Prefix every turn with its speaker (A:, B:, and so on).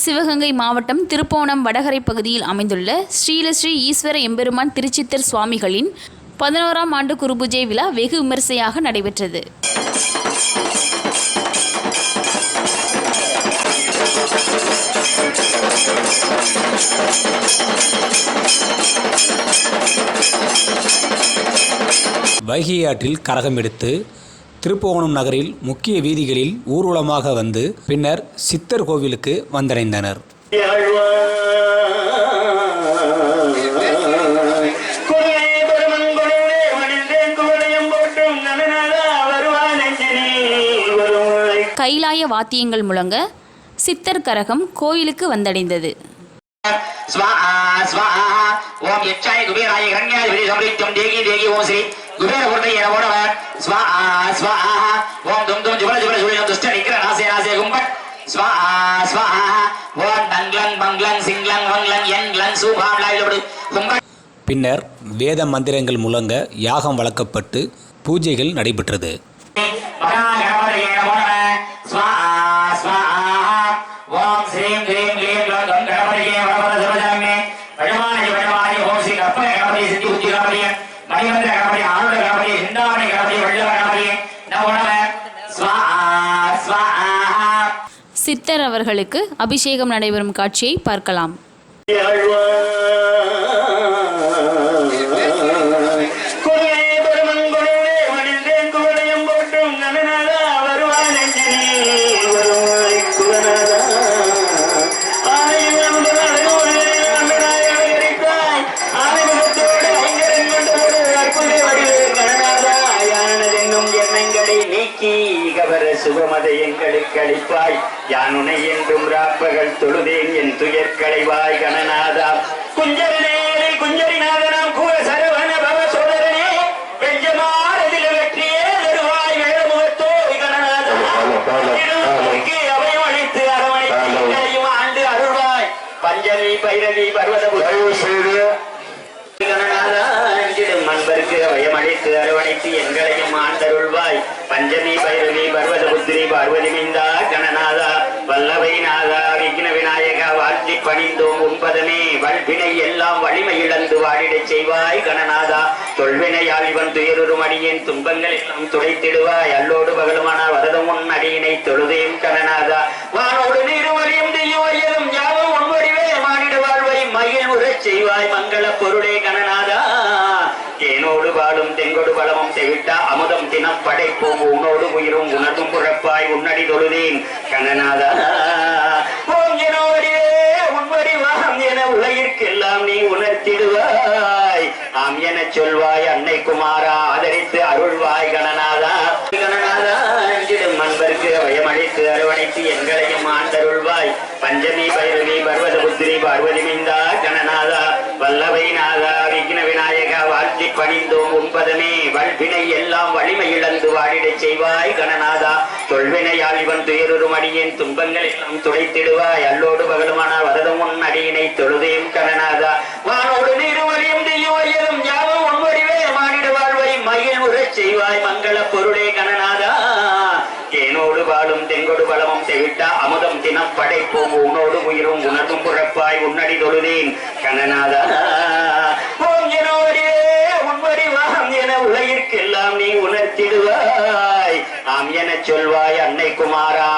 A: சிவகங்கை மாவட்டம் திருப்போணம் வடகரை பகுதியில் அமைந்துள்ள ஸ்ரீலஸ்ரீ ஈஸ்வர எம்பெருமான் திருச்சித்தர் சுவாமிகளின் 11ஆம் ஆண்டு குருபூஜை விழா வெகு விமரிசையாக நடைபெற்றது.
B: வைகை ஆற்றில் கரகம் எடுத்து திருப்புவனம் நகரில் முக்கிய வீதிகளில் ஊர்வலமாக வந்து பின்னர் சித்தர் கோவிலுக்கு வந்தடைந்தனர்.
A: கைலாய வாத்தியங்கள் முழங்க சித்தர் கரகம் கோயிலுக்கு வந்தடைந்தது.
C: ஓம் யட்சாய குபேராய கண்யாய விதி சம்ரித்யம் தேகி தேகி ஓம் ஸ்ரீ குபேர பொருளைய ஓடவர் ஸ்வாஹா ஸ்வாஹா ஓம் தும் தும் ஜுபல ஜுபல ஜுபல துஷ்ட நிக்கிர நாசே நாசே கும்பட் ஸ்வாஹா ஸ்வாஹா ஓம் டங்லங் பங்லங் சிங்லங் வங்லங் யங்லங் சூபாம் லாயிலோடு கும்பட்.
B: பின்னர் வேத மந்திரங்கள் முழங்க யாகம் வளர்க்கப்பட்டு பூஜைகள் நடைபெற்றது.
A: சித்தர் அவர்களுக்கு அபிஷேகம் நடைபெறும் காட்சியை பார்க்கலாம்.
C: சுகமதை எங்களுக்கு அளிப்பாய் யானுனை என்றும் ராப்பகல் தொழுதேன் என் துயர் களைவாய் கணநாதா குஞ்சரனே குஞ்சரிநாதனாம் கூட சரவண பவ சோதரனே வெஞ்சமாறதில் வெற்றியே தருவாய் வேளமுகத்தோ கணநாதா அபயம் அளித்து அரவணைத்து ஆண்டு அருள்வாய் பஞ்சமி பைரவி பர்வத கணநாதா மண்பருக்கு அபயமளித்து அரவணைத்து எங்களையும் ஆண்டருள்வாய் பஞ்சமி பைரவி பர்வத புத்திரி பார்வதி மிந்தா கணநாதா வல்லவை நாதா விக்ன விநாயகா வாழ்த்தி பணிந்தோம் உன்பதமே வல்வினை எல்லாம் வலிமை இழந்து வாடிடச் செய்வாய் கணநாதா தொல்வினையால் இவன் துயருறும் அடியேன் துன்பங்கள் எல்லாம் துடைத்திடுவாய் அல்லோடு பகலுமான வரதம் உன் அடியினை தொழுதேம் கணநாதா வானோடு நீருவழியும் தெய்வம் யாவும் உன்வடிவே மானிட வாழ்வை மயில் உறச் செய்வாய் மங்கள பொருளே கணநாதா ஏனோடு பாலும் தெங்கொடு பலமும் தெவிட்டா அமுதம் தினம் படைப்போம் உன்னோடு உயிரும் உணர்வும் புறப்பாய் உன்னடி தொழுதேன் கணநாதா ஓம் எனோடியே உன்வடிவாம் என உலகிற்கெல்லாம் நீ உணர்த்திடுவாய் ஆம் என சொல்வாய் அன்னை குமாரா ஆதரித்து அருள்வாய் கணநாதா கணநாதா மண்பருக்கு அபயமளித்து அரவணைத்து எங்களையும் ஆண்டருள்வாய் பஞ்சமி பைரவி பர்வத புத்திரி பார்வதி மிந்தா கணநாதா வல்லவை நாதா விக்ன விநாயகா வாழ்த்தி பணிந்தோம் உன்பதமே வல்வினை எல்லாம் வலிமை இழந்து வாடிடச் செய்வாய் கணநாதா தொல்வினையால் இவன் துயருறும் அடியேன் துன்பங்கள் எல்லாம் துடைத்திடுவாய் அல்லோடு பகலுமான வரதம் உன் அடியினை தொழுதேம் கணநாதா வானோடு நீருவழியும் தெய்வம் யாவும் உன்வடிவே மானிட வாழ்வை மயில் உறச் செய்வாய் மங்கள பொருளே கணநாதா ஏனோடு பாலும் தெங்கொடு பலமும் தெவிட்டா அமுதம் தினம் படைப்போம் உன்னோடு உயிரும் உணர்வும் புறப்பாய் உன்னடி தொழுதேன் கணநாதா ஓம் எனோடியே உன்வடிவாம் என உலகிற்கெல்லாம் நீ உணர்த்திடுவாய் ஆம் என சொல்வாய் அன்னை குமாரா